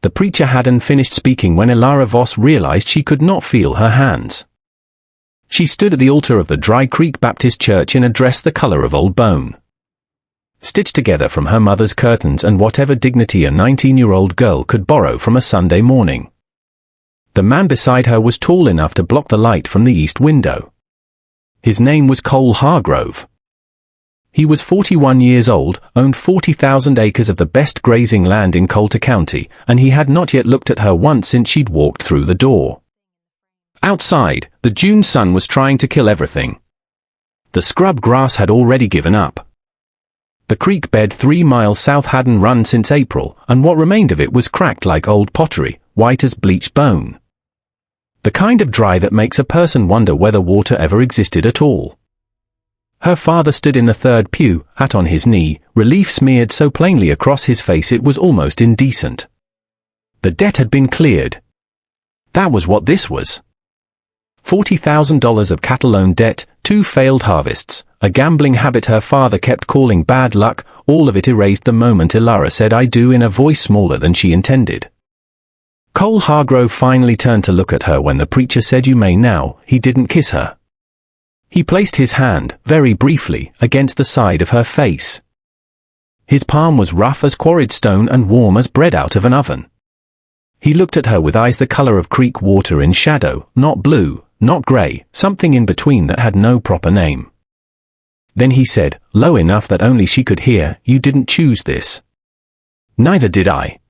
The preacher hadn't finished speaking when Elara Voss realized she could not feel her hands. She stood at the altar of the Dry Creek Baptist Church in a dress the color of old bone, stitched together from her mother's curtains and whatever dignity a 19-year-old girl could borrow from a Sunday morning. The man beside her was tall enough to block the light from the east window. His name was Cole Hargrove. He was 41 years old, owned 40,000 acres of the best grazing land in Coulter County, and he had not yet looked at her once since she'd walked through the door. Outside, the June sun was trying to kill everything. The scrub grass had already given up. The creek bed 3 miles south hadn't run since April, and what remained of it was cracked like old pottery, white as bleached bone. The kind of dry that makes a person wonder whether water ever existed at all. Her father stood in the third pew, hat on his knee, relief smeared so plainly across his face it was almost indecent. The debt had been cleared. That was what this was. $40,000 of cattle loan debt, 2 failed harvests, a gambling habit her father kept calling bad luck, all of it erased the moment Elara said "I do" in a voice smaller than she intended. Cole Hargrove finally turned to look at her when the preacher said "You may now." He didn't kiss her. He placed his hand, very briefly, against the side of her face. His palm was rough as quarried stone and warm as bread out of an oven. He looked at her with eyes the color of creek water in shadow, not blue, not gray, something in between that had no proper name. Then he said, low enough that only she could hear, "You didn't choose this." "Neither did I.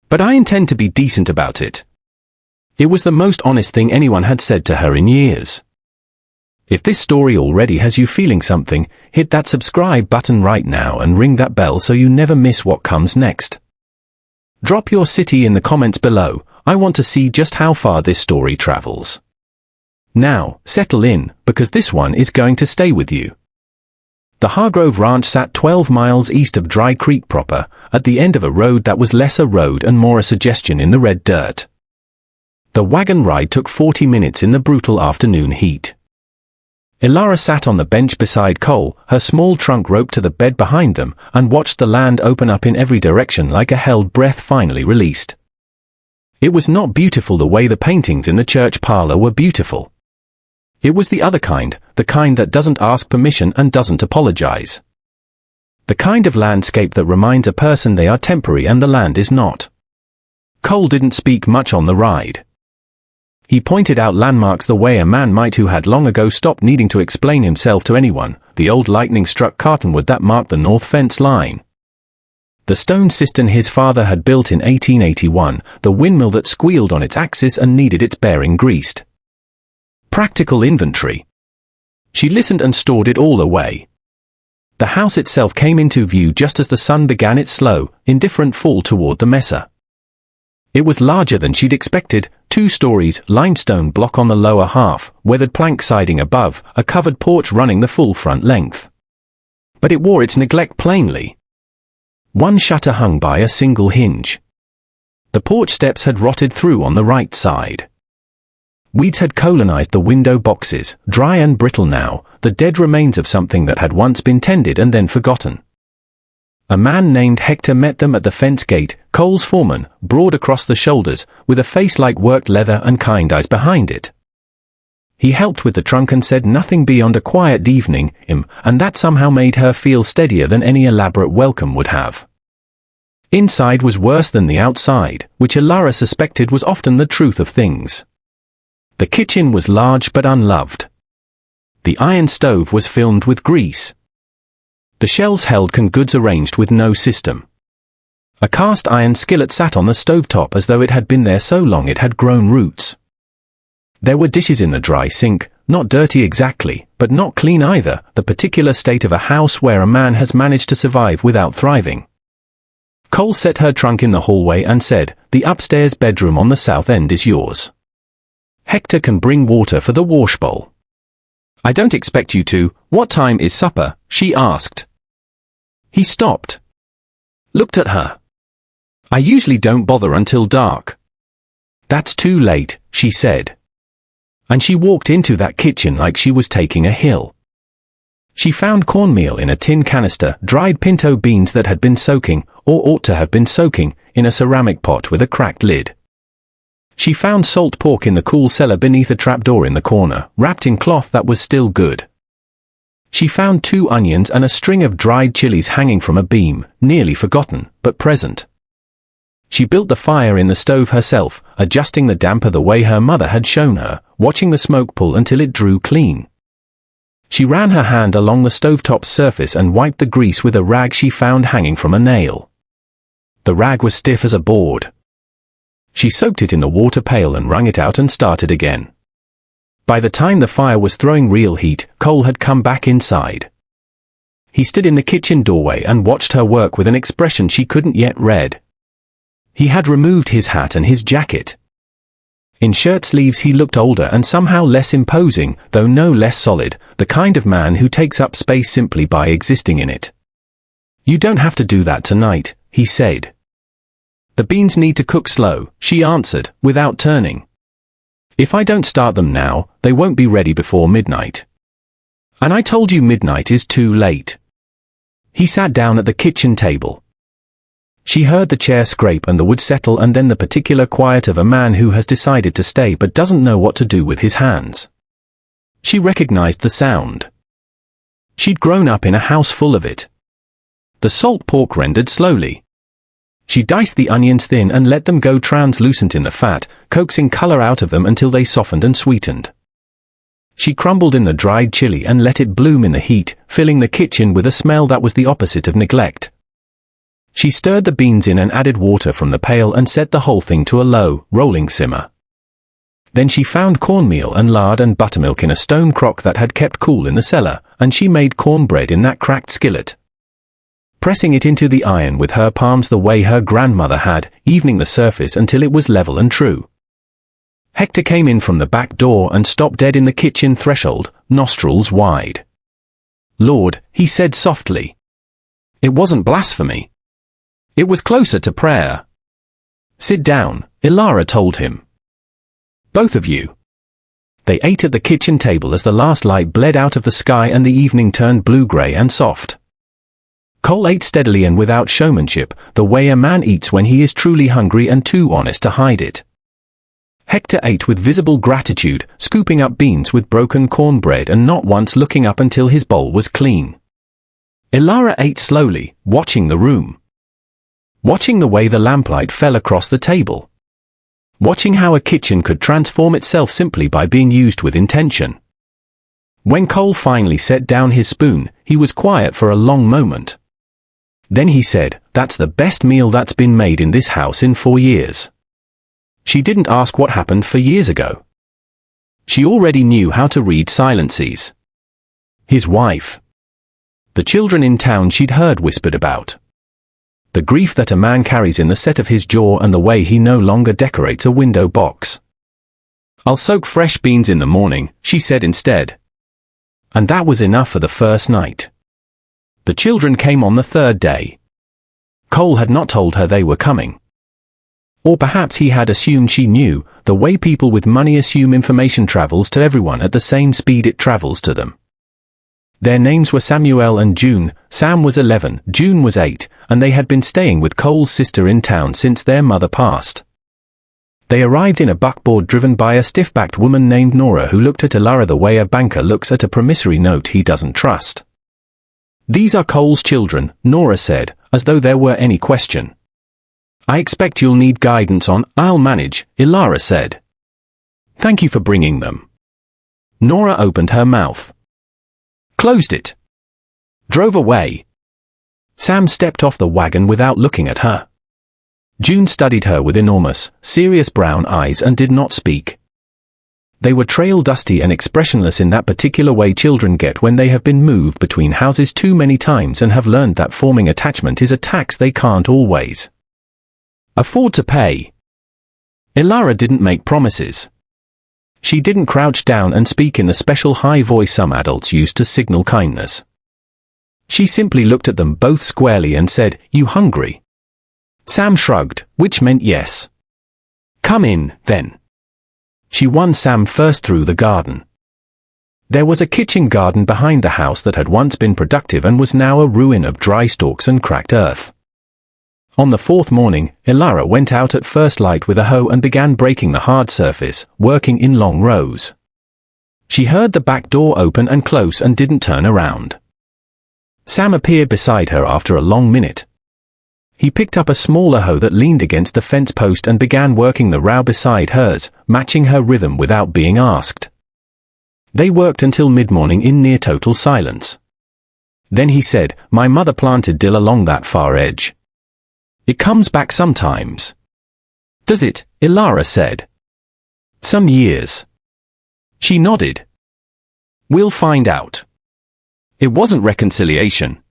But I intend to be decent about it." It was the most honest thing anyone had said to her in years. If this story already has you feeling something, hit that subscribe button right now and ring that bell so you never miss what comes next. Drop your city in the comments below. I want to see just how far this story travels. Now, settle in, because this one is going to stay with you. The Hargrove Ranch sat 12 miles east of Dry Creek proper, at the end of a road that was less a road and more a suggestion in the red dirt. The wagon ride took 40 minutes in the brutal afternoon heat. Elara sat on the bench beside Cole, her small trunk roped to the bed behind them, and watched the land open up in every direction like a held breath finally released. It was not beautiful the way the paintings in the church parlor were beautiful. It was the other kind, the kind that doesn't ask permission and doesn't apologize. The kind of landscape that reminds a person they are temporary and the land is not. Cole didn't speak much on the ride. He pointed out landmarks the way a man might who had long ago stopped needing to explain himself to anyone, the old lightning-struck cottonwood that marked the north fence line, the stone cistern his father had built in 1881, the windmill that squealed on its axis and needed its bearing greased. Practical inventory. She listened and stored it all away. The house itself came into view just as the sun began its slow, indifferent fall toward the mesa. It was larger than she'd expected, 2 stories, limestone block on the lower half, weathered plank siding above, a covered porch running the full front length. But it wore its neglect plainly. One shutter hung by a single hinge. The porch steps had rotted through on the right side. Weeds had colonized the window boxes, dry and brittle now, the dead remains of something that had once been tended and then forgotten. A man named Hector met them at the fence gate, Cole's foreman, broad across the shoulders, with a face like worked leather and kind eyes behind it. He helped with the trunk and said nothing beyond a quiet evening, and that somehow made her feel steadier than any elaborate welcome would have. Inside was worse than the outside, which Elara suspected was often the truth of things. The kitchen was large but unloved. The iron stove was filmed with grease. The shelves held canned goods arranged with no system. A cast iron skillet sat on the stovetop as though it had been there so long it had grown roots. There were dishes in the dry sink, not dirty exactly, but not clean either, the particular state of a house where a man has managed to survive without thriving. Cole set her trunk in the hallway and said, "The upstairs bedroom on the south end is yours. Hector can bring water for the wash bowl." "I don't expect you to. What time is supper?" she asked. He stopped. Looked at her. "I usually don't bother until dark." "That's too late," she said. And she walked into that kitchen like she was taking a hill. She found cornmeal in a tin canister, dried pinto beans that had been soaking, or ought to have been soaking, in a ceramic pot with a cracked lid. She found salt pork in the cool cellar beneath a trapdoor in the corner, wrapped in cloth that was still good. She found 2 onions and a string of dried chilies hanging from a beam, nearly forgotten, but present. She built the fire in the stove herself, adjusting the damper the way her mother had shown her, watching the smoke pull until it drew clean. She ran her hand along the stovetop's surface and wiped the grease with a rag she found hanging from a nail. The rag was stiff as a board. She soaked it in the water pail and wrung it out and started again. By the time the fire was throwing real heat, Cole had come back inside. He stood in the kitchen doorway and watched her work with an expression she couldn't yet read. He had removed his hat and his jacket. In shirt sleeves he looked older and somehow less imposing, though no less solid, the kind of man who takes up space simply by existing in it. "You don't have to do that tonight," he said. "The beans need to cook slow," she answered, without turning. "If I don't start them now, they won't be ready before midnight. And I told you midnight is too late." He sat down at the kitchen table. She heard the chair scrape and the wood settle, and then the particular quiet of a man who has decided to stay but doesn't know what to do with his hands. She recognized the sound. She'd grown up in a house full of it. The salt pork rendered slowly. She diced the onions thin and let them go translucent in the fat, coaxing color out of them until they softened and sweetened. She crumbled in the dried chili and let it bloom in the heat, filling the kitchen with a smell that was the opposite of neglect. She stirred the beans in and added water from the pail and set the whole thing to a low, rolling simmer. Then she found cornmeal and lard and buttermilk in a stone crock that had kept cool in the cellar, and she made cornbread in that cracked skillet. Pressing it into the iron with her palms the way her grandmother had, evening the surface until it was level and true. Hector came in from the back door and stopped dead in the kitchen threshold, nostrils wide. "Lord," he said softly. "It wasn't blasphemy. It was closer to prayer." "Sit down," Ilara told him. "Both of you." They ate at the kitchen table as the last light bled out of the sky and the evening turned blue-gray and soft. Cole ate steadily and without showmanship, the way a man eats when he is truly hungry and too honest to hide it. Hector ate with visible gratitude, scooping up beans with broken cornbread and not once looking up until his bowl was clean. Ilara ate slowly, watching the room. Watching the way the lamplight fell across the table. Watching how a kitchen could transform itself simply by being used with intention. When Cole finally set down his spoon, he was quiet for a long moment. Then he said, "That's the best meal that's been made in this house in 4 years." She didn't ask what happened for years ago. She already knew how to read silences. His wife. The children in town she'd heard whispered about. The grief that a man carries in the set of his jaw and the way he no longer decorates a window box. "I'll soak fresh beans in the morning," she said instead. And that was enough for the first night. The children came on the 3rd day. Cole had not told her they were coming. Or perhaps he had assumed she knew, the way people with money assume information travels to everyone at the same speed it travels to them. Their names were Samuel and June. Sam was 11, June was 8, and they had been staying with Cole's sister in town since their mother passed. They arrived in a buckboard driven by a stiff-backed woman named Nora who looked at Ilara the way a banker looks at a promissory note he doesn't trust. "These are Cole's children," Nora said, as though there were any question. "I expect you'll need guidance on." "I'll manage," Ilara said. "Thank you for bringing them." Nora opened her mouth. Closed it. Drove away. Sam stepped off the wagon without looking at her. June studied her with enormous, serious brown eyes and did not speak. They were trail dusty and expressionless in that particular way children get when they have been moved between houses too many times and have learned that forming attachment is a tax they can't always afford to pay. Ilara didn't make promises. She didn't crouch down and speak in the special high voice some adults use to signal kindness. She simply looked at them both squarely and said, "You hungry?" Sam shrugged, which meant yes. "Come in, then." She won Sam first through the garden. There was a kitchen garden behind the house that had once been productive and was now a ruin of dry stalks and cracked earth. On the fourth morning, Ilara went out at first light with a hoe and began breaking the hard surface, working in long rows. She heard the back door open and close and didn't turn around. Sam appeared beside her after a long minute. He picked up a smaller hoe that leaned against the fence post and began working the row beside hers, matching her rhythm without being asked. They worked until mid-morning in near total silence. Then he said, "My mother planted dill along that far edge. It comes back sometimes." "Does it?" Ilara said. "Some years." She nodded. "We'll find out." It wasn't reconciliation.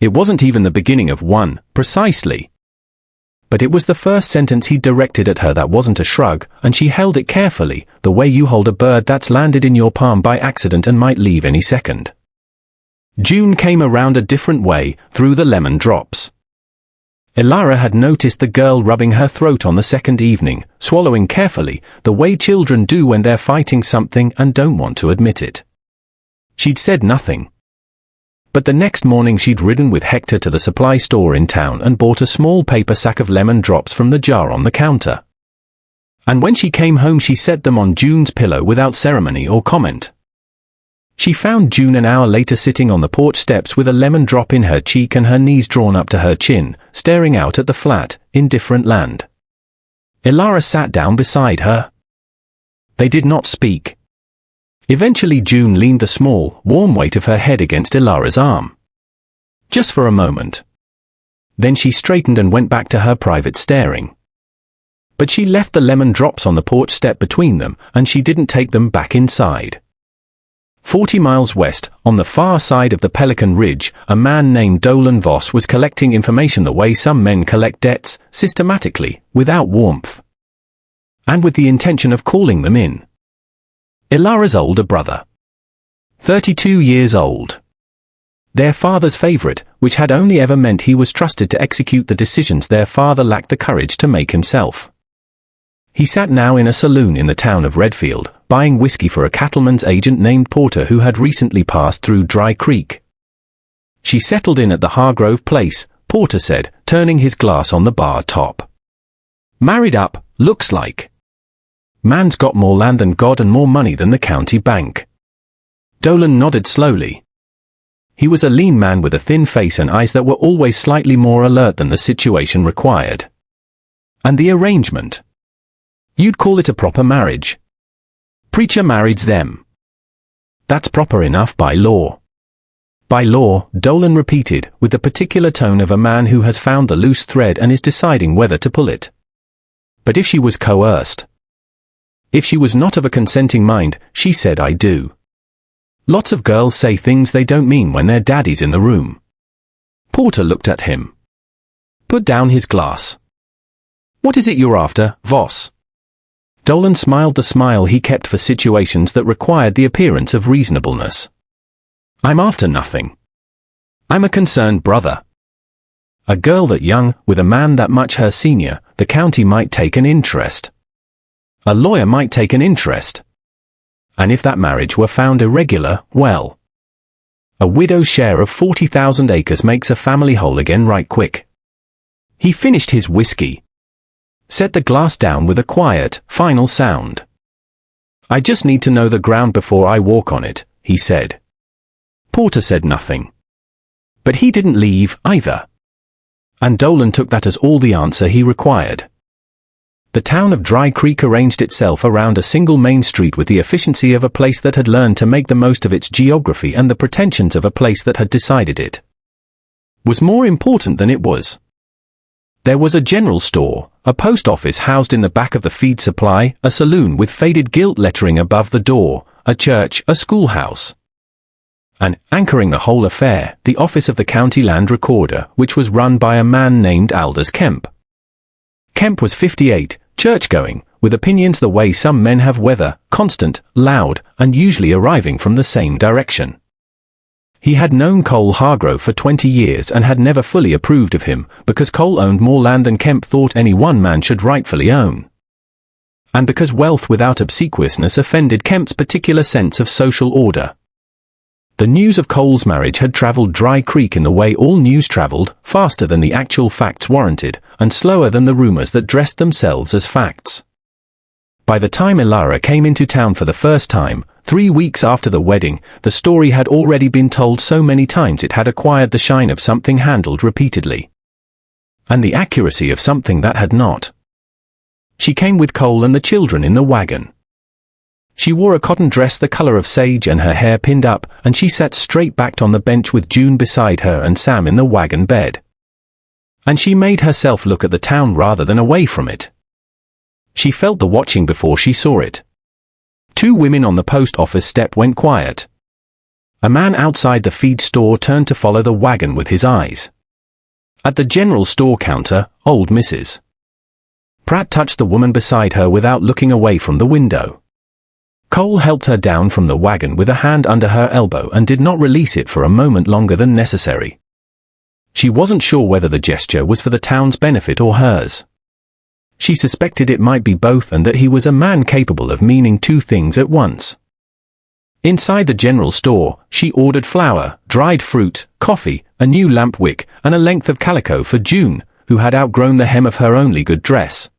It wasn't even the beginning of one, precisely. But it was the first sentence he directed at her that wasn't a shrug, and she held it carefully, the way you hold a bird that's landed in your palm by accident and might leave any second. June came around a different way, through the lemon drops. Ilara had noticed the girl rubbing her throat on the second evening, swallowing carefully, the way children do when they're fighting something and don't want to admit it. She'd said nothing. But the next morning she'd ridden with Hector to the supply store in town and bought a small paper sack of lemon drops from the jar on the counter. And when she came home she set them on June's pillow without ceremony or comment. She found June an hour later sitting on the porch steps with a lemon drop in her cheek and her knees drawn up to her chin, staring out at the flat, indifferent land. Ilara sat down beside her. They did not speak. Eventually June leaned the small, warm weight of her head against Ilara's arm. Just for a moment. Then she straightened and went back to her private staring. But she left the lemon drops on the porch step between them, and she didn't take them back inside. 40 miles west, on the far side of the Pelican Ridge, a man named Dolan Voss was collecting information the way some men collect debts, systematically, without warmth. And with the intention of calling them in. Ilara's older brother. 32 years old. Their father's favorite, which had only ever meant he was trusted to execute the decisions their father lacked the courage to make himself. He sat now in a saloon in the town of Redfield, buying whiskey for a cattleman's agent named Porter who had recently passed through Dry Creek. "She settled in at the Hargrove place," Porter said, turning his glass on the bar top. "Married up, looks like. Man's got more land than God and more money than the county bank." Dolan nodded slowly. He was a lean man with a thin face and eyes that were always slightly more alert than the situation required. "And the arrangement? You'd call it a proper marriage. Preacher married them. That's proper enough by law." "By law," Dolan repeated, with the particular tone of a man who has found the loose thread and is deciding whether to pull it. "But if she was coerced? If she was not of a consenting mind, she said I do. Lots of girls say things they don't mean when their daddy's in the room." Porter looked at him. Put down his glass. "What is it you're after, Voss?" Dolan smiled the smile he kept for situations that required the appearance of reasonableness. "I'm after nothing. I'm a concerned brother. A girl that young, with a man that much her senior, the county might take an interest. A lawyer might take an interest. And if that marriage were found irregular, well, a widow's share of 40,000 acres makes a family whole again right quick." He finished his whiskey. Set the glass down with a quiet, final sound. "I just need to know the ground before I walk on it," he said. Porter said nothing. But he didn't leave, either. And Dolan took that as all the answer he required. The town of Dry Creek arranged itself around a single main street with the efficiency of a place that had learned to make the most of its geography and the pretensions of a place that had decided it was more important than it was. There was a general store, a post office housed in the back of the feed supply, a saloon with faded gilt lettering above the door, a church, a schoolhouse. And, anchoring the whole affair, the office of the county land recorder, which was run by a man named Aldous Kemp. Kemp was 58, church-going, with opinions the way some men have, whether constant, loud, and usually arriving from the same direction. He had known Cole Hargrove for 20 years and had never fully approved of him, because Cole owned more land than Kemp thought any one man should rightfully own. and because wealth without obsequiousness offended Kemp's particular sense of social order. The news of Cole's marriage had travelled Dry Creek in the way all news travelled, faster than the actual facts warranted, and slower than the rumours that dressed themselves as facts. By the time Elara came into town for the first time, 3 weeks after the wedding, the story had already been told so many times it had acquired the shine of something handled repeatedly, and the accuracy of something that had not. She came with Cole and the children in the wagon. She wore a cotton dress the color of sage and her hair pinned up, and she sat straight-backed on the bench with June beside her and Sam in the wagon bed. And she made herself look at the town rather than away from it. She felt the watching before she saw it. 2 women on the post office step went quiet. A man outside the feed store turned to follow the wagon with his eyes. At the general store counter, old Mrs. Pratt touched the woman beside her without looking away from the window. Cole helped her down from the wagon with a hand under her elbow and did not release it for a moment longer than necessary. She wasn't sure whether the gesture was for the town's benefit or hers. She suspected it might be both and that he was a man capable of meaning 2 things at once. Inside the general store, she ordered flour, dried fruit, coffee, a new lamp wick, and a length of calico for June, who had outgrown the hem of her only good dress.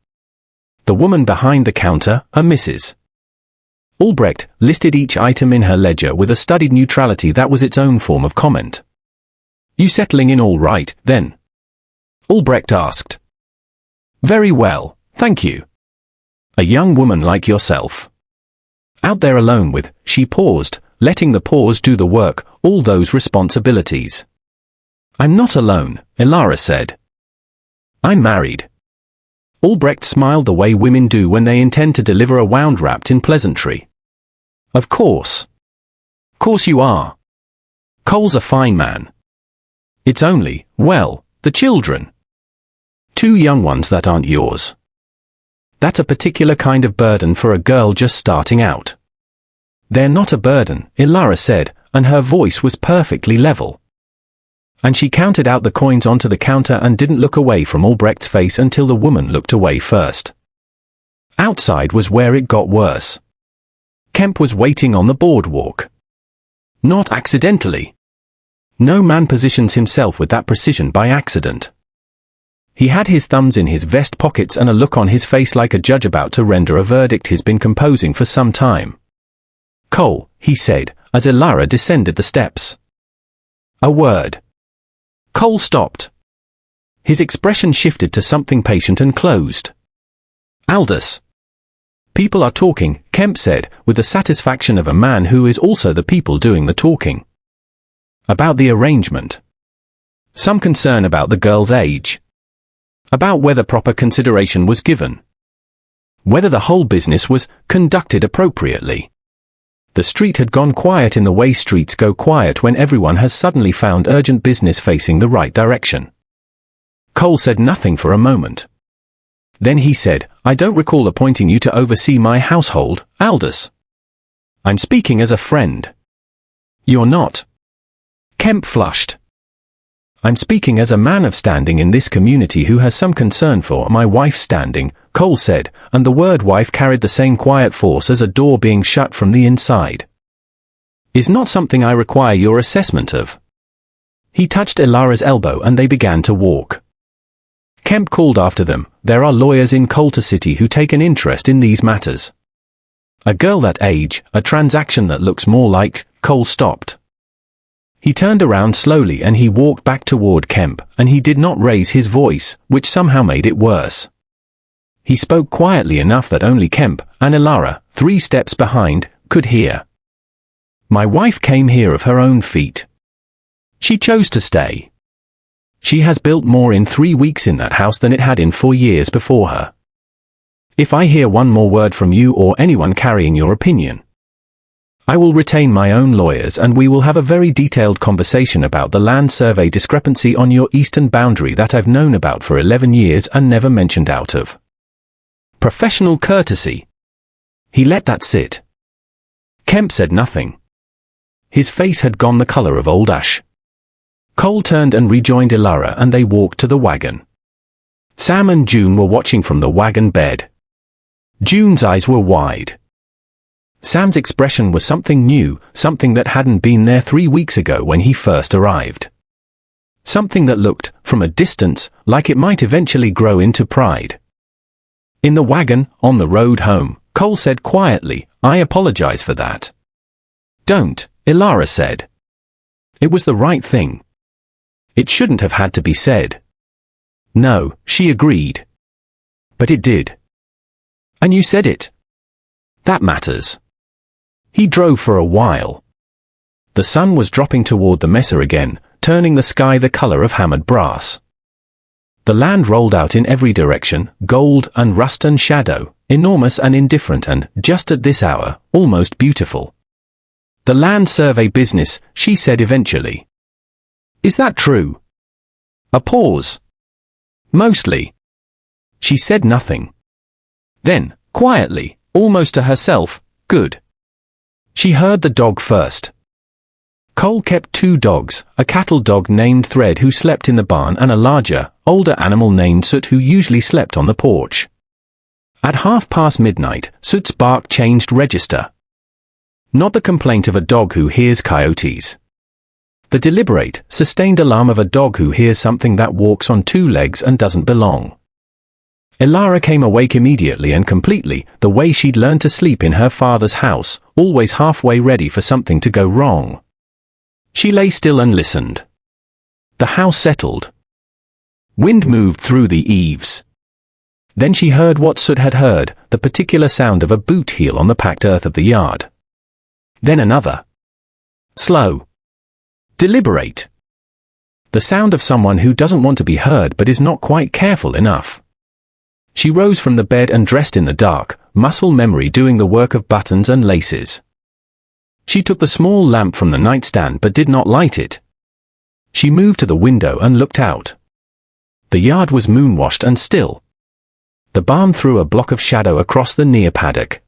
The woman behind the counter, a Mrs. Albrecht, listed each item in her ledger with a studied neutrality that was its own form of comment. "You settling in all right, then?" Albrecht asked. "Very well, thank you. A young woman like yourself. Out there alone with," she paused, letting the pause do the work, "all those responsibilities." "I'm not alone," Elara said. "I'm married." Albrecht smiled the way women do when they intend to deliver a wound wrapped in pleasantry. "Of course. Course you are. Cole's a fine man. It's only, well, the children. 2 young ones that aren't yours. That's a particular kind of burden for a girl just starting out." "They're not a burden," Elara said, and her voice was perfectly level. And she counted out the coins onto the counter and didn't look away from Albrecht's face until the woman looked away first. Outside was where it got worse. Kemp was waiting on the boardwalk. Not accidentally. No man positions himself with that precision by accident. He had his thumbs in his vest pockets and a look on his face like a judge about to render a verdict he's been composing for some time. "Cole," he said, as Elara descended the steps. "A word." Cole stopped. His expression shifted to something patient and closed. "Aldous." "People are talking," Kemp said, with the satisfaction of a man who is also the people doing the talking. "About the arrangement. Some concern about the girl's age. About whether proper consideration was given. Whether the whole business was conducted appropriately." The street had gone quiet in the way streets go quiet when everyone has suddenly found urgent business facing the right direction. Cole said nothing for a moment. Then he said, "I don't recall appointing you to oversee my household, Aldous. I'm speaking as a friend." "You're not." Kemp flushed. "I'm speaking as a man of standing in this community who has some concern for my wife's standing," Cole said, and the word wife carried the same quiet force as a door being shut from the inside. "Is not something I require your assessment of." He touched Elara's elbow and they began to walk. Kemp called after them, "There are lawyers in Coulter City who take an interest in these matters." "A girl that age, a transaction that looks more like," Cole stopped. He turned around slowly and he walked back toward Kemp, and he did not raise his voice, which somehow made it worse. He spoke quietly enough that only Kemp, and Elara, 3 steps behind, could hear. "My wife came here of her own feet. She chose to stay. She has built more in 3 weeks in that house than it had in 4 years before her. If I hear one more word from you or anyone carrying your opinion, I will retain my own lawyers and we will have a very detailed conversation about the land survey discrepancy on your eastern boundary that I've known about for 11 years and never mentioned out of professional courtesy." He let that sit. Kemp said nothing. His face had gone the color of old ash. Cole turned and rejoined Elara and they walked to the wagon. Sam and June were watching from the wagon bed. June's eyes were wide. Sam's expression was something new, something that hadn't been there 3 weeks ago when he first arrived. Something that looked, from a distance, like it might eventually grow into pride. In the wagon, on the road home, Cole said quietly, "I apologize for that." "Don't," Ilara said. It was the right thing. It shouldn't have had to be said. "No," she agreed. "But it did. And you said it. That matters." He drove for a while. The sun was dropping toward the mesa again, turning the sky the color of hammered brass. The land rolled out in every direction, gold and rust and shadow, enormous and indifferent and, just at this hour, almost beautiful. "The land survey business," she said eventually. "Is that true?" A pause. "Mostly." She said nothing. Then, quietly, almost to herself, "Good." She heard the dog first. Cole kept 2 dogs, a cattle dog named Thread who slept in the barn and a larger, older animal named Soot who usually slept on the porch. At midnight, Soot's bark changed register. Not the complaint of a dog who hears coyotes. The deliberate, sustained alarm of a dog who hears something that walks on 2 legs and doesn't belong. Ilara came awake immediately and completely, the way she'd learned to sleep in her father's house, always halfway ready for something to go wrong. She lay still and listened. The house settled. Wind moved through the eaves. Then she heard what Soot had heard, the particular sound of a boot heel on the packed earth of the yard. Then another. Slow. Deliberate. The sound of someone who doesn't want to be heard but is not quite careful enough. She rose from the bed and dressed in the dark, muscle memory doing the work of buttons and laces. She took the small lamp from the nightstand but did not light it. She moved to the window and looked out. The yard was moon-washed and still. The barn threw a block of shadow across the near paddock.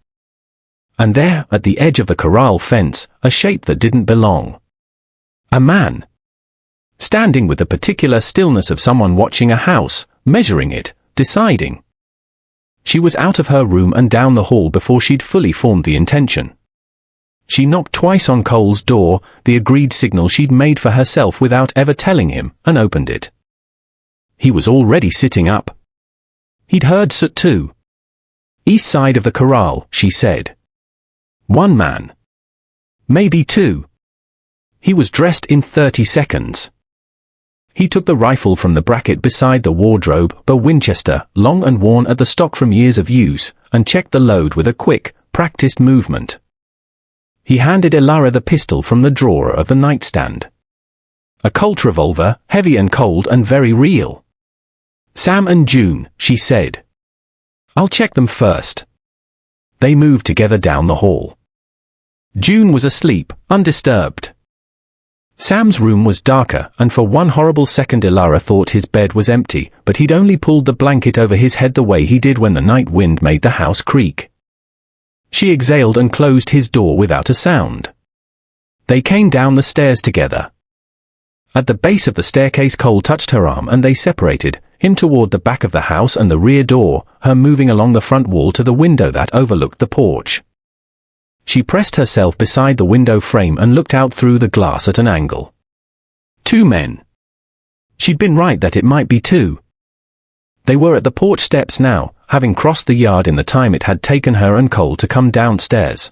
And there, at the edge of the corral fence, a shape that didn't belong. A man. Standing with the particular stillness of someone watching a house, measuring it, deciding. She was out of her room and down the hall before she'd fully formed the intention. She knocked twice on Cole's door, the agreed signal she'd made for herself without ever telling him, and opened it. He was already sitting up. He'd heard Soot too. "East side of the corral," she said. 1 man. Maybe 2. He was dressed in 30 seconds. He took the rifle from the bracket beside the wardrobe, a Winchester, long and worn at the stock from years of use, and checked the load with a quick, practiced movement. He handed Ilara the pistol from the drawer of the nightstand. A Colt revolver, heavy and cold and very real. "Sam and June," she said. "I'll check them first." They moved together down the hall. June was asleep, undisturbed. Sam's room was darker, and for one horrible second Ilara thought his bed was empty, but he'd only pulled the blanket over his head the way he did when the night wind made the house creak. She exhaled and closed his door without a sound. They came down the stairs together. At the base of the staircase Cole touched her arm and they separated, him toward the back of the house and the rear door, her moving along the front wall to the window that overlooked the porch. She pressed herself beside the window frame and looked out through the glass at an angle. 2 men. She'd been right that it might be 2. They were at the porch steps now, having crossed the yard in the time it had taken her and Cole to come downstairs.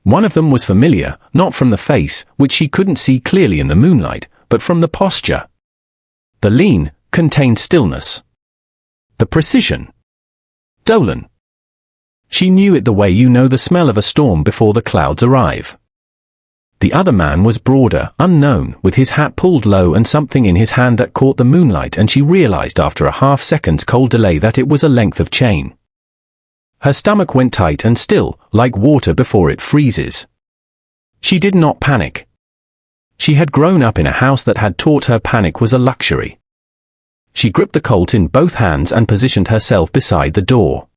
One of them was familiar, not from the face, which she couldn't see clearly in the moonlight, but from the posture. The lean, contained stillness. The precision. Dolan. She knew it the way you know the smell of a storm before the clouds arrive. The other man was broader, unknown, with his hat pulled low and something in his hand that caught the moonlight, and she realized after a half-second's cold delay that it was a length of chain. Her stomach went tight and still, like water before it freezes. She did not panic. She had grown up in a house that had taught her panic was a luxury. She gripped the Colt in both hands and positioned herself beside the door.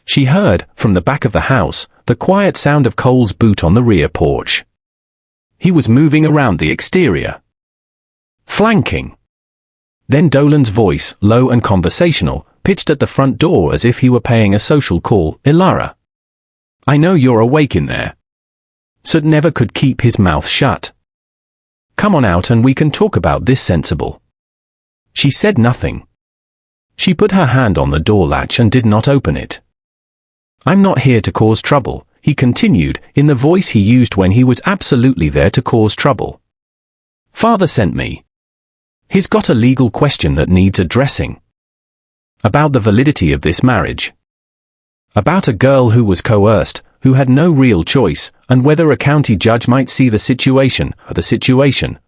She heard, from the back of the house, the quiet sound of Cole's boot on the rear porch. He was moving around the exterior. Flanking. Then Dolan's voice, low and conversational, pitched at the front door as if he were paying a social call. "Ilara, I know you're awake in there." Sud never could keep his mouth shut. "Come on out and we can talk about this sensible." She said nothing. She put her hand on the door latch and did not open it. "I'm not here to cause trouble," he continued, in the voice he used when he was absolutely there to cause trouble. "Father sent me. He's got a legal question that needs addressing. About the validity of this marriage. About a girl who was coerced, who had no real choice, and whether a county judge might see the situation,"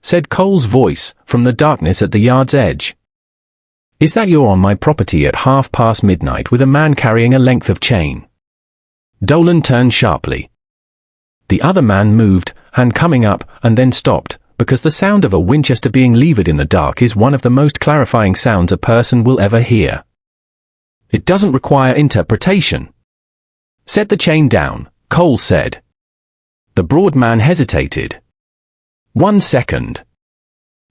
said Cole's voice, from the darkness at the yard's edge. "Is that you're on my property at midnight with a man carrying a length of chain?" Dolan turned sharply. The other man moved, hand coming up, and then stopped, because the sound of a Winchester being levered in the dark is one of the most clarifying sounds a person will ever hear. "It doesn't require interpretation." "Set the chain down," Cole said. The broad man hesitated. 1 second.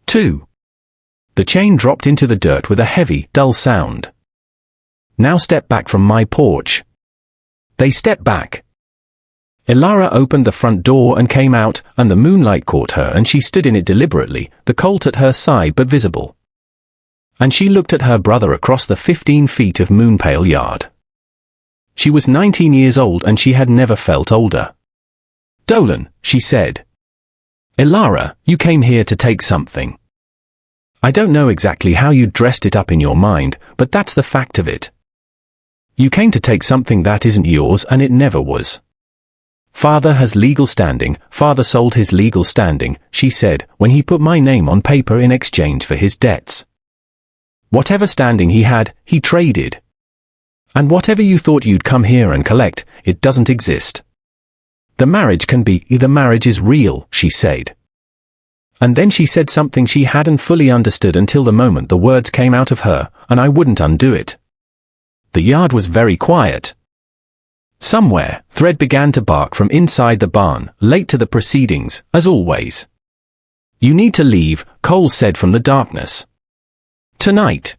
2. The chain dropped into the dirt with a heavy, dull sound. "Now step back from my porch." They stepped back. Ilara opened the front door and came out, and the moonlight caught her and she stood in it deliberately, the Colt at her side but visible. And she looked at her brother across the 15 feet of moonpale yard. She was 19 years old and she had never felt older. "Dolan," she said. "Ilara, you came here to take something. I don't know exactly how you dressed it up in your mind, but that's the fact of it. You came to take something that isn't yours and it never was. Father has legal standing, father sold his legal standing," she said, "when he put my name on paper in exchange for his debts. Whatever standing he had, he traded. And whatever you thought you'd come here and collect, it doesn't exist. The marriage can be, the marriage is real," she said. And then she said something she hadn't fully understood until the moment the words came out of her, and I wouldn't undo it. The yard was very quiet. Somewhere, Thread began to bark from inside the barn, late to the proceedings, as always. "You need to leave," Cole said from the darkness. "Tonight.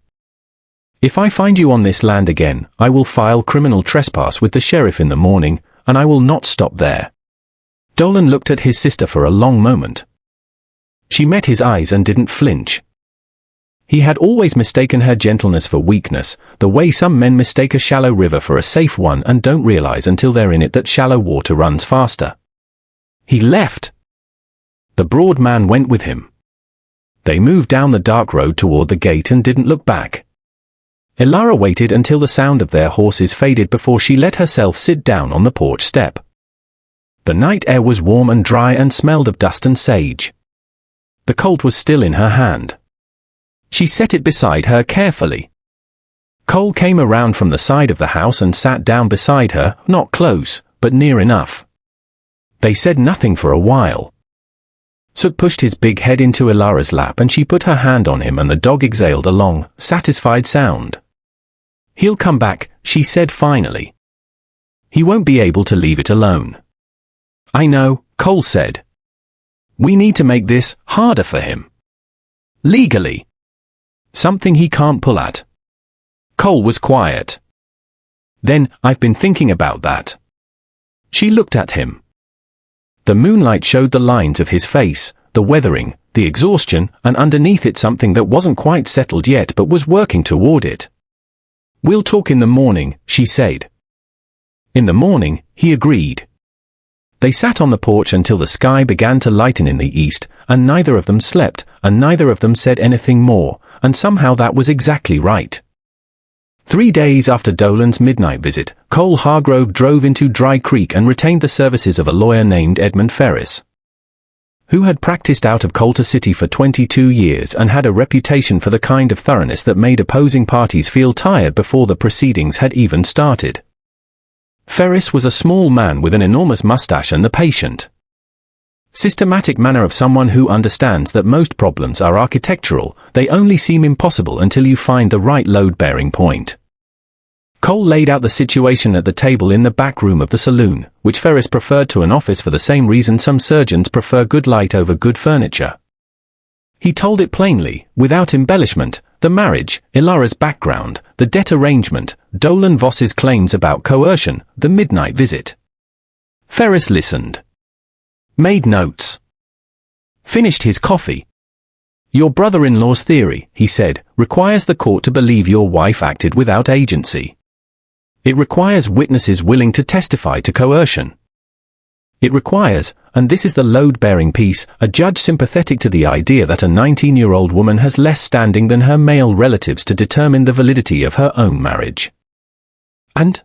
If I find you on this land again, I will file criminal trespass with the sheriff in the morning, and I will not stop there." Dolan looked at his sister for a long moment. She met his eyes and didn't flinch. He had always mistaken her gentleness for weakness, the way some men mistake a shallow river for a safe one and don't realize until they're in it that shallow water runs faster. He left. The broad man went with him. They moved down the dark road toward the gate and didn't look back. Ilara waited until the sound of their horses faded before she let herself sit down on the porch step. The night air was warm and dry and smelled of dust and sage. The Colt was still in her hand. She set it beside her carefully. Cole came around from the side of the house and sat down beside her, not close, but near enough. They said nothing for a while. Sud pushed his big head into Ilara's lap and she put her hand on him and the dog exhaled a long, satisfied sound. "He'll come back," she said finally. "He won't be able to leave it alone." "I know," Cole said. "We need to make this harder for him. Legally. Something he can't pull at." Cole was quiet. "Then, I've been thinking about that." She looked at him. The moonlight showed the lines of his face, the weathering, the exhaustion, and underneath it something that wasn't quite settled yet but was working toward it. "We'll talk in the morning," she said. In the morning, he agreed. They sat on the porch until the sky began to lighten in the east, and neither of them slept, and neither of them said anything more, and somehow that was exactly right. 3 days after Dolan's midnight visit, Cole Hargrove drove into Dry Creek and retained the services of a lawyer named Edmund Ferris, who had practiced out of Coulter City for 22 years and had a reputation for the kind of thoroughness that made opposing parties feel tired before the proceedings had even started. Ferris was a small man with an enormous mustache and the patient, systematic manner of someone who understands that most problems are architectural, they only seem impossible until you find the right load-bearing point. Cole laid out the situation at the table in the back room of the saloon, which Ferris preferred to an office for the same reason some surgeons prefer good light over good furniture. He told it plainly, without embellishment, the marriage, Ilara's background, the debt arrangement, Dolan Voss's claims about coercion, the midnight visit. Ferris listened. Made notes. Finished his coffee. Your brother-in-law's theory, he said, requires the court to believe your wife acted without agency. It requires witnesses willing to testify to coercion. It requires, and this is the load-bearing piece, a judge sympathetic to the idea that a 19-year-old woman has less standing than her male relatives to determine the validity of her own marriage. And?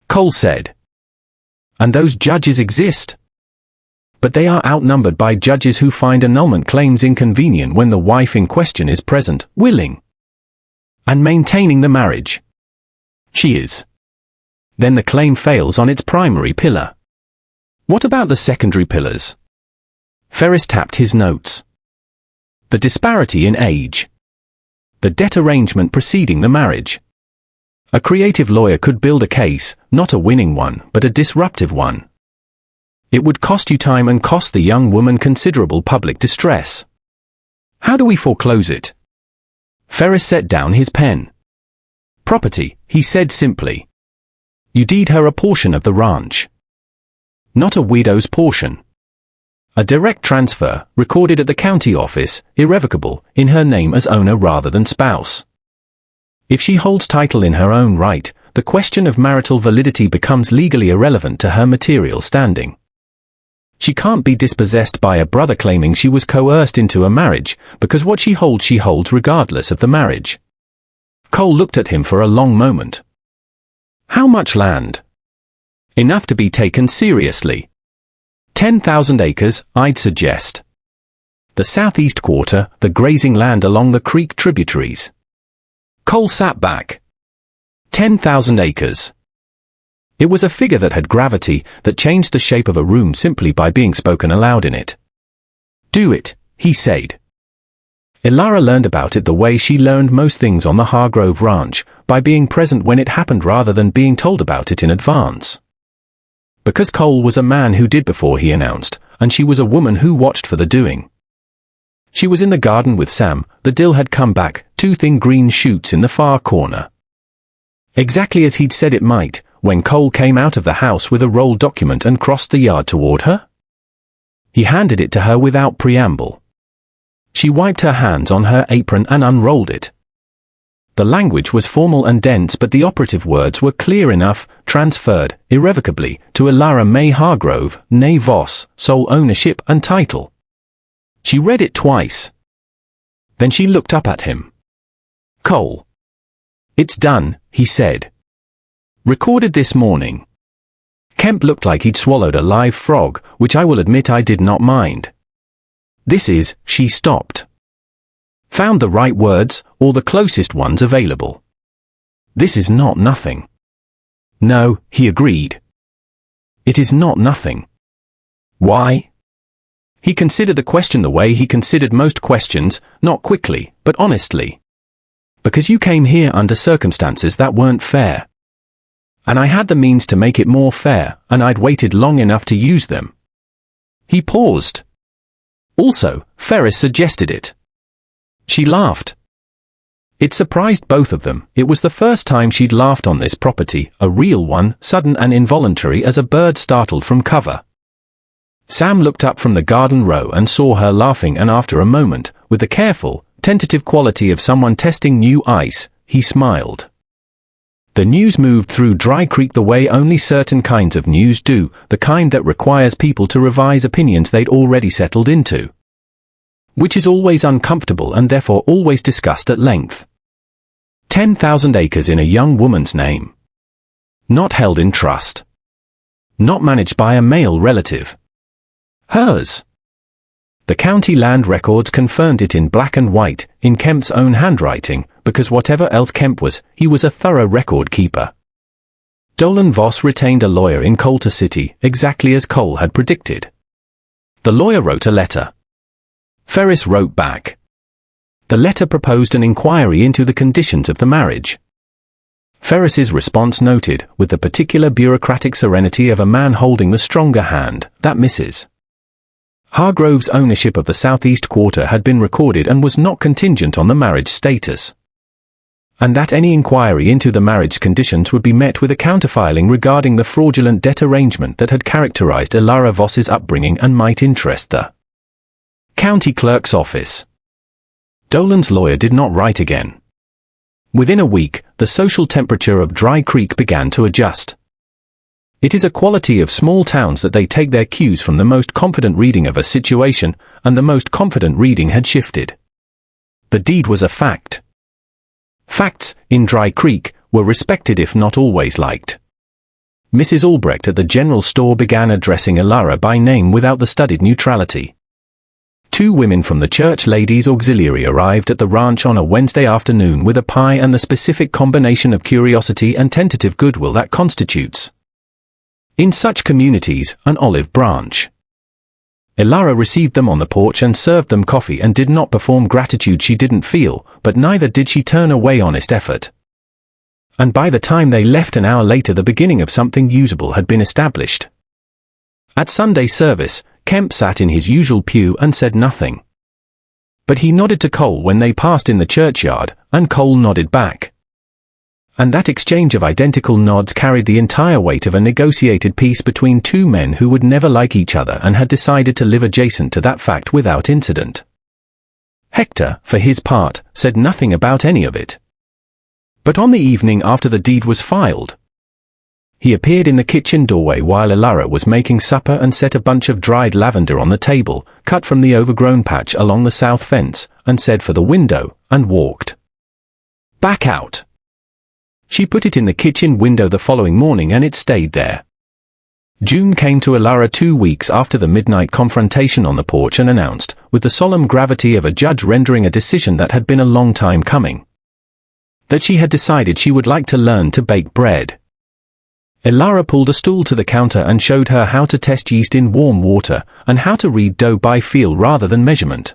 Cole said. And those judges exist. But they are outnumbered by judges who find annulment claims inconvenient when the wife in question is present, willing, and maintaining the marriage. She is. Then the claim fails on its primary pillar. What about the secondary pillars? Ferris tapped his notes. The disparity in age. The debt arrangement preceding the marriage. A creative lawyer could build a case, not a winning one, but a disruptive one. It would cost you time and cost the young woman considerable public distress. How do we foreclose it? Ferris set down his pen. Property, he said simply. You deed her a portion of the ranch. Not a widow's portion. A direct transfer, recorded at the county office, irrevocable, in her name as owner rather than spouse. If she holds title in her own right, the question of marital validity becomes legally irrelevant to her material standing. She can't be dispossessed by a brother claiming she was coerced into a marriage, because what she holds regardless of the marriage. Cole looked at him for a long moment. How much land? Enough to be taken seriously. 10,000 acres, I'd suggest. The southeast quarter, the grazing land along the creek tributaries. Cole sat back. 10,000 acres. It was a figure that had gravity, that changed the shape of a room simply by being spoken aloud in it. Do it, he said. Ilara learned about it the way she learned most things on the Hargrove Ranch, by being present when it happened rather than being told about it in advance. Because Cole was a man who did before he announced, and she was a woman who watched for the doing. She was in the garden with Sam, the dill had come back, two thin green shoots in the far corner. Exactly as he'd said it might, when Cole came out of the house with a rolled document and crossed the yard toward her. He handed it to her without preamble. She wiped her hands on her apron and unrolled it. The language was formal and dense, but the operative words were clear enough, transferred, irrevocably, to Ilara May Hargrove, née Voss, sole ownership and title. She read it twice. Then she looked up at him. Cole. It's done, he said. Recorded this morning. Kemp looked like he'd swallowed a live frog, which I will admit I did not mind. This is, she stopped. Found the right words, or the closest ones available. This is not nothing. No, he agreed. It is not nothing. Why? He considered the question the way he considered most questions, not quickly, but honestly. Because you came here under circumstances that weren't fair. And I had the means to make it more fair, and I'd waited long enough to use them. He paused. Also, Ferris suggested it. She laughed. It surprised both of them. It was the first time she'd laughed on this property, a real one, sudden and involuntary as a bird startled from cover. Sam looked up from the garden row and saw her laughing, and after a moment, with the careful, tentative quality of someone testing new ice, he smiled. The news moved through Dry Creek the way only certain kinds of news do, the kind that requires people to revise opinions they'd already settled into. Which is always uncomfortable and therefore always discussed at length. 10,000 acres in a young woman's name. Not held in trust. Not managed by a male relative. Hers. The county land records confirmed it in black and white, in Kemp's own handwriting, because whatever else Kemp was, he was a thorough record keeper. Dolan Voss retained a lawyer in Coulter City, exactly as Cole had predicted. The lawyer wrote a letter. Ferris wrote back. The letter proposed an inquiry into the conditions of the marriage. Ferris's response noted, with the particular bureaucratic serenity of a man holding the stronger hand, that Mrs. Hargrove's ownership of the southeast quarter had been recorded and was not contingent on the marriage status. and that any inquiry into the marriage conditions would be met with a counterfiling regarding the fraudulent debt arrangement that had characterized Elara Voss's upbringing and might interest the county clerk's office. Dolan's lawyer did not write again. Within a week, the social temperature of Dry Creek began to adjust. It is a quality of small towns that they take their cues from the most confident reading of a situation, and the most confident reading had shifted. The deed was a fact. Facts, in Dry Creek, were respected if not always liked. Mrs. Albrecht at the general store began addressing Elara by name without the studied neutrality. 2 women from the Church Ladies' Auxiliary arrived at the ranch on a Wednesday afternoon with a pie and the specific combination of curiosity and tentative goodwill that constitutes, in such communities, an olive branch. Elara received them on the porch and served them coffee and did not perform gratitude she didn't feel, but neither did she turn away honest effort. And by the time they left an hour later, the beginning of something usable had been established. At Sunday service, Kemp sat in his usual pew and said nothing. But he nodded to Cole when they passed in the churchyard, and Cole nodded back. And that exchange of identical nods carried the entire weight of a negotiated peace between 2 men who would never like each other and had decided to live adjacent to that fact without incident. Hector, for his part, said nothing about any of it. But on the evening after the deed was filed, he appeared in the kitchen doorway while Elara was making supper and set a bunch of dried lavender on the table, cut from the overgrown patch along the south fence, and said for the window, and walked back out. She put it in the kitchen window the following morning and it stayed there. June came to Elara 2 weeks after the midnight confrontation on the porch and announced, with the solemn gravity of a judge rendering a decision that had been a long time coming, that she had decided she would like to learn to bake bread. Elara pulled a stool to the counter and showed her how to test yeast in warm water, and how to read dough by feel rather than measurement,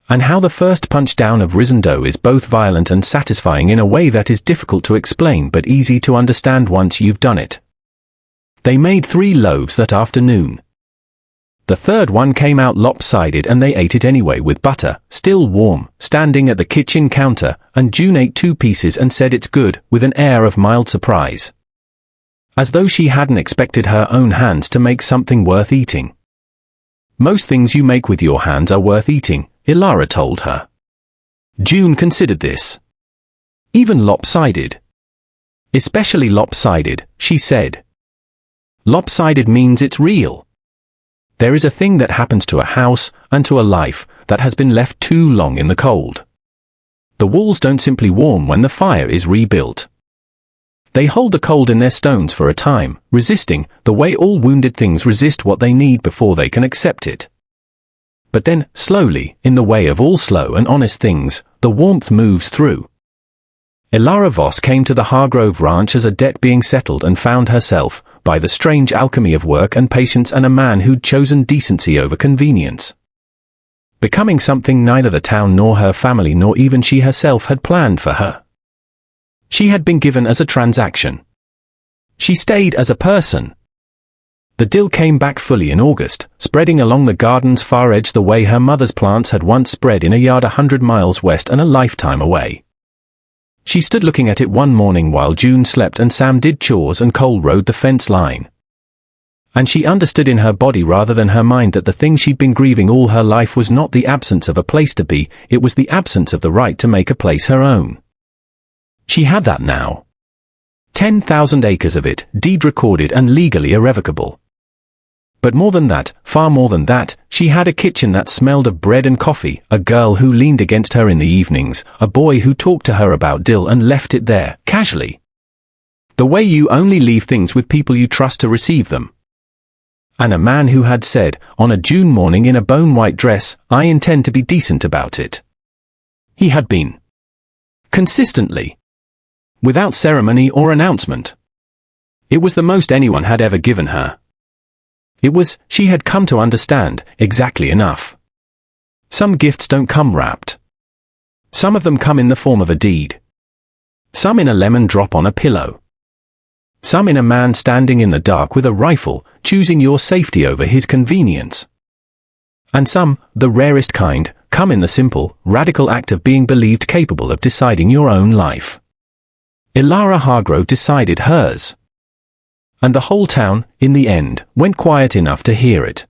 and how the first punch down of risen dough is both violent and satisfying in a way that is difficult to explain but easy to understand once you've done it. They made 3 loaves that afternoon. The third one came out lopsided and they ate it anyway with butter, still warm, standing at the kitchen counter, and June ate 2 pieces and said it's good, with an air of mild surprise, as though she hadn't expected her own hands to make something worth eating. Most things you make with your hands are worth eating, Elara told her. June considered this. Even lopsided. Especially lopsided, she said. Lopsided means it's real. There is a thing that happens to a house, and to a life, that has been left too long in the cold. The walls don't simply warm when the fire is rebuilt. They hold the cold in their stones for a time, resisting, the way all wounded things resist what they need before they can accept it. But then, slowly, in the way of all slow and honest things, the warmth moves through. Elara Voss came to the Hargrove Ranch as a debt being settled and found herself, by the strange alchemy of work and patience and a man who'd chosen decency over convenience, becoming something neither the town nor her family nor even she herself had planned for her. She had been given as a transaction. She stayed as a person. The dill came back fully in August, spreading along the garden's far edge the way her mother's plants had once spread in a yard 100 miles west and a lifetime away. She stood looking at it one morning while June slept and Sam did chores and Cole rode the fence line. And she understood in her body rather than her mind that the thing she'd been grieving all her life was not the absence of a place to be, it was the absence of the right to make a place her own. She had that now. 10,000 acres of it, deed recorded and legally irrevocable. But more than that, far more than that, she had a kitchen that smelled of bread and coffee, a girl who leaned against her in the evenings, a boy who talked to her about dill and left it there, casually. The way you only leave things with people you trust to receive them. And a man who had said, on a June morning in a bone-white dress, I intend to be decent about it. He had been. Consistently. Without ceremony or announcement. It was the most anyone had ever given her. It was, she had come to understand, exactly enough. Some gifts don't come wrapped. Some of them come in the form of a deed. Some in a lemon drop on a pillow. Some in a man standing in the dark with a rifle, choosing your safety over his convenience. And some, the rarest kind, come in the simple, radical act of being believed capable of deciding your own life. Ilara Hargrove decided hers. And the whole town, in the end, went quiet enough to hear it.